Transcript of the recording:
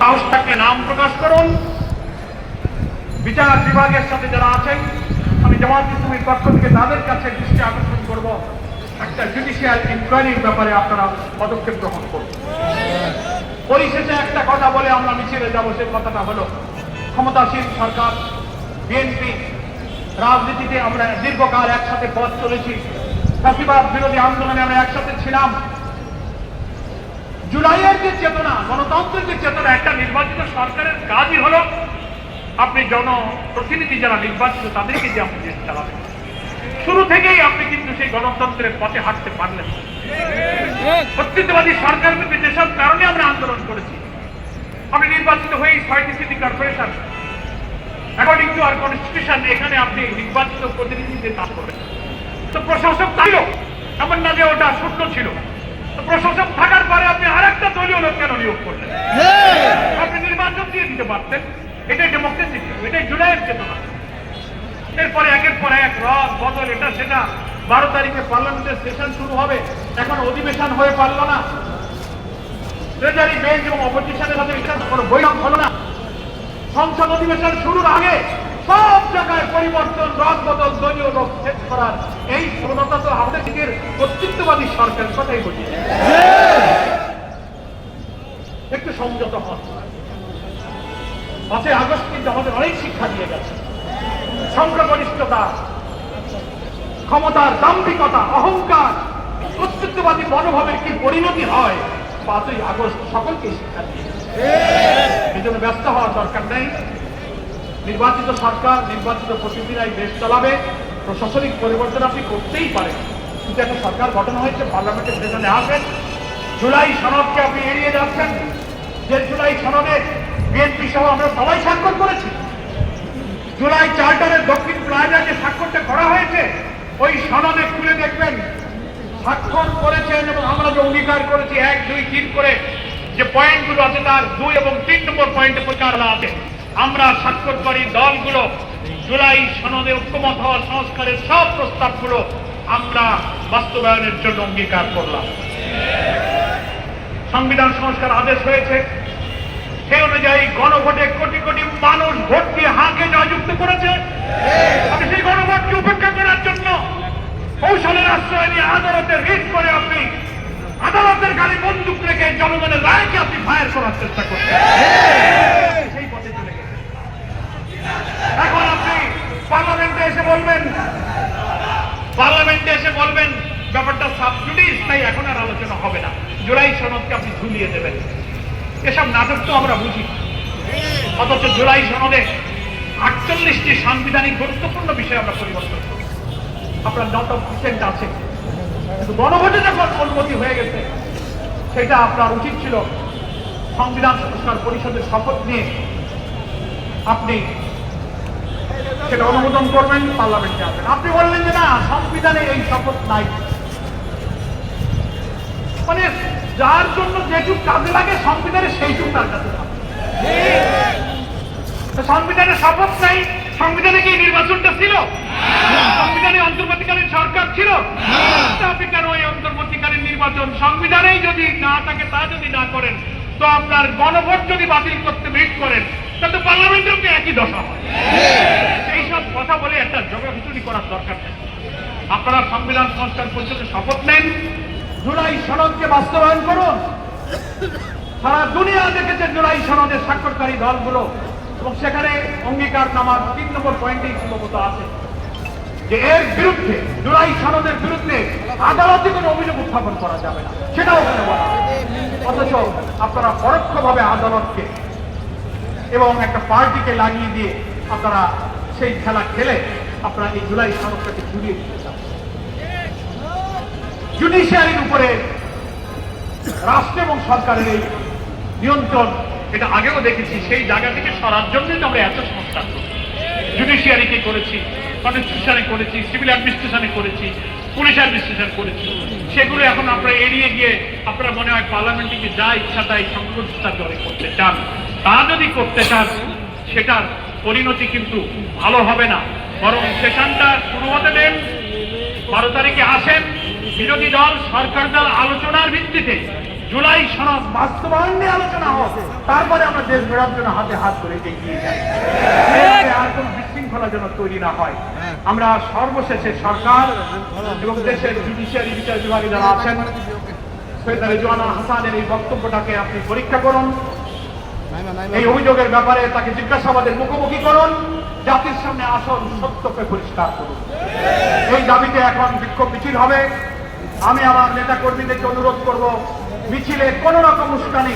সাহস থাকলে নাম প্রকাশ করুন। বিচার বিভাগের সাথে যারা আছেন, আমি জামায়াত ইসলামীর পক্ষ থেকে তাদের কাছে দৃষ্টি আকর্ষণ করব, একটা জুডিশিয়াল ইনকোয়ারির ব্যাপারে আপনারা পদক্ষেপ গ্রহণ করুন। পরিশেষে একটা কথা বলে আমরা মিছিলে যাব, সে কথাটা হলো ক্ষমতাসীন সরকার বিএনপি রাজনীতিতে আমরা দীর্ঘকাল একসাথে পথ চলেছি, ফ্যাসিবাদ বিরোধী আন্দোলনে আমরা একসাথে ছিলাম। জুলাইয়ের যে চেতনা, গণতন্ত্রের যে চেতনা, একটা নির্বাচিত সরকারের কাজই হলো আপনি জনপ্রতিনিধি যারা নির্বাচিত তাদেরকে যে আপনি দেশ চালাবেন। শুরু থেকেই আপনি কিন্তু সেই গণতন্ত্রের পথে হাঁটতে পারলেন। কর্তৃত্ববাদী সরকার বিরুদ্ধে যেসব কারণে আমরা আন্দোলন করেছি, আপনি নির্বাচিত হয়েই 6টি city corporation according to our constitution এখানে আপনি নির্বাচিত প্রতিনিধিদের কাজ করবেন। তো প্রশাসক ছিল, এমন না যে ওটা শূন্য ছিল। তো প্রশাসক থাকার পরে আপনি আর একটা দলীয় লোক কেন নিয়োগ করলেন? আপনি নির্বাচন দিয়ে দিতে পারতেন। এটাই ডেমোক্রেসি, এটাই জুলাইয়ের চেতনা। এরপরে একের পর এক রদ বদল, এটা সেটা। 12 তারিখে পার্লামেন্টের সেশন শুরু হবে, এখন অধিবেশন হয়ে পারল না। ট্রেজারি বেঞ্চ এবং অপোজিশনের সাথে কোনো বৈঠক হলো না। সংসদ অধিবেশন শুরুর আগে সব জায়গায় পরিবর্তন, রদ বদল, দলীয় লোক শেষ করার এই প্রবণতা তো আমাদের দিকের কর্তৃত্ববাদী সরকার কথাই বলি। একটু সংযত হন। 5ই আগস্ট কিন্তু আমাদের অনেক শিক্ষা দিয়ে গেছে। সংখ্যাগরিষ্ঠতা, ক্ষমতার দাম্ভিকতা, অহংকার, কর্তৃত্ববাদী মনোভাবের কি পরিণতি হয় 5ই আগস্ট সকলকে শিক্ষা দিয়ে। এই জন্য ব্যস্ত হওয়ার দরকার নেই। নির্বাচিত সরকার, নির্বাচিত প্রতিনিধিরাই দেশ চালাবে। প্রশাসনিক পরিবর্তন আপনি করতেই পারেন, কিন্তু একটা সরকার গঠন হয়েছে, পার্লামেন্টের সেশনে আসেন। জুলাই সনদকে আপনি এড়িয়ে যাচ্ছেন, যে জুলাই সনদে বিএনপি সহ আমরা সবাই স্বাক্ষর করেছি। জুলাই চার্টারের দক্ষিণ প্লাজা যে স্বাক্ষরটা করা হয়েছে, ওই সনদে খুলে দেখবেন স্বাক্ষর করেছেন এবং আমরা যে অঙ্গীকার করেছি 1, 2, 3 করে যে পয়েন্টগুলো আছে তার 2 এবং 3 নম্বর পয়েন্টে প্রকার আছে। আমরা স্বাক্ষরকারী দলগুলো জুলাই সনদে ঐক্যমত হওয়া সংস্কারের সব প্রস্তাবগুলো আমরা বাস্তবায়নের জন্য অঙ্গীকার করলাম। সংবিধান সংস্কার আদেশ হয়েছে, সেই অনুযায়ী গণভোটে কোটি কোটি মানুষ ভোট দিয়ে হাঁকে জয়যুক্ত করেছে। আপনি সেই গণভোটকে উপেক্ষা করার জন্য কৌশলের আশ্রয় নিয়ে আদালতে রিট করে আপনি আদালতের গাড়ি বন্দুক রেখে জনগণের রায়কে আপনি ফায়ার করার চেষ্টা করছেন। সেই পথে চলে গেছে। এখন আপনি পার্লামেন্টে এসে বলবেন ব্যাপারটা সাবজুডিস, তাই এখন আর আলোচনা হবে না, জুলাই সনদকে আপনি ঝুলিয়ে দেবেন। এসব নাটক তো আমরা বুঝি, অথচ জুলাই সনদে 48টি সাংবিধানিক গুরুত্বপূর্ণ বিষয় আমরা পরিবর্তন করি। আপনার নট অফ ডিসেন্ট আছে, কিন্তু গণভোটে যখন অনুমতি হয়ে গেছে, সেটা আপনার উচিত ছিল সংবিধান সংস্কার পরিষদের শপথ নিয়ে আপনি সেটা অনুমোদন করবেন, পার্লামেন্টে আসবেন। আপনি বললেন যে না, সংবিধানে এই শপথ নাই। মানে যার জন্য যেটুক কাজে লাগে সংবিধানে সেইটুক তার কাছে সংবিধানের শপথ নাই। সংবিধানে কি নির্বাচনটা ছিল? সংবিধানে অন্তর্বর্তীকালীন সরকার ছিল? আপনি কেন ওই অন্তর্বর্তীকালীন নির্বাচন সংবিধানেই যদি না থাকে, তা যদি না করেন, তো আপনার গণভোট যদি বাতিল করতে রিট করেন, তাহলে পার্লামেন্টেও কি একই দশা হয়। এইসব কথা বলে একটা জগাখিচুড়ি করার দরকার নেই। আপনারা সংবিধান সংস্কার পরিষদের শপথ নেন, জুলাই সনদকে বাস্তবায়ন করুন। সারা দুনিয়া দেখেছে জুলাই সনদের স্বাক্ষরকারী দলগুলো, এবং সেখানে অঙ্গীকার নামার 3 নম্বর পয়েন্টেই সম্ভবত আছে যে এর বিরুদ্ধে, জুলাই সনদের বিরুদ্ধে আদালতে কোনো অভিযোগ উত্থাপন করা যাবে না, সেটাও ওখানে বলা। অথচ আপনারা পরোক্ষভাবে আদালতকে এবং একটা পার্টিকে লাগিয়ে দিয়ে আপনারা সেই খেলা খেলে আপনারা এই জুলাই সনদটাকে ঝুলিয়ে দিতে চান। জুডিশিয়ারির উপরে রাষ্ট্র এবং সরকারের এই নিয়ন্ত্রণ, এটা আগেও দেখেছি, সেই জায়গা থেকে সরার জন্যই তো আমরা এত সংস্কার করি। জুডিশিয়ারিকে করেছি, কনস্টিটিউশনে করেছি, সিভিল অ্যাডমিনিস্ট্রেশনে করেছি, পুলিশ অ্যাডমিনিস্ট্রেশন করেছি। সেগুলো এখন আমরা এড়িয়ে গিয়ে আপনারা মনে হয় পার্লামেন্টে গিয়ে যা ইচ্ছা তাই সংখ্যাগরিষ্ঠতা জয় করতে চান। তা যদি করতে চান, সেটার পরিণতি কিন্তু ভালো হবে না। বরং সেশনটা শুরু হতে দেন, 12 তারিখে আসেন, বিরোধী দল সরকার দল আলোচনার ভিত্তিতে জুলাই সনদ বাস্তবায়ন নিয়ে আলোচনা হোক, তারপরে আমরা দেশ গড়ার জন্য হাতে হাত করে এগিয়ে যাই। এভাবে আর কোনো বিশৃঙ্খলা যেন তৈরি না হয়। আমরা সর্বশেষে সরকার এবং দেশের জুডিশিয়ারি বিচার বিভাগে যারা আছেন, সৈয়দ রেজওয়ান হাসানের এই বক্তব্যটাকে আপনি পরীক্ষা করুন, এই অভিযোগের ব্যাপারে তাকে জিজ্ঞাসাবাদের মুখোমুখি করুন, জাতির সামনে আসল সত্যকে পরিষ্কার করুন। এই দাবিতে এখন বিক্ষোভ মিছিল হবে। আমি আমার নেতা কর্মীদেরকে অনুরোধ করব, মিছিলে কোন রকম উস্কানি,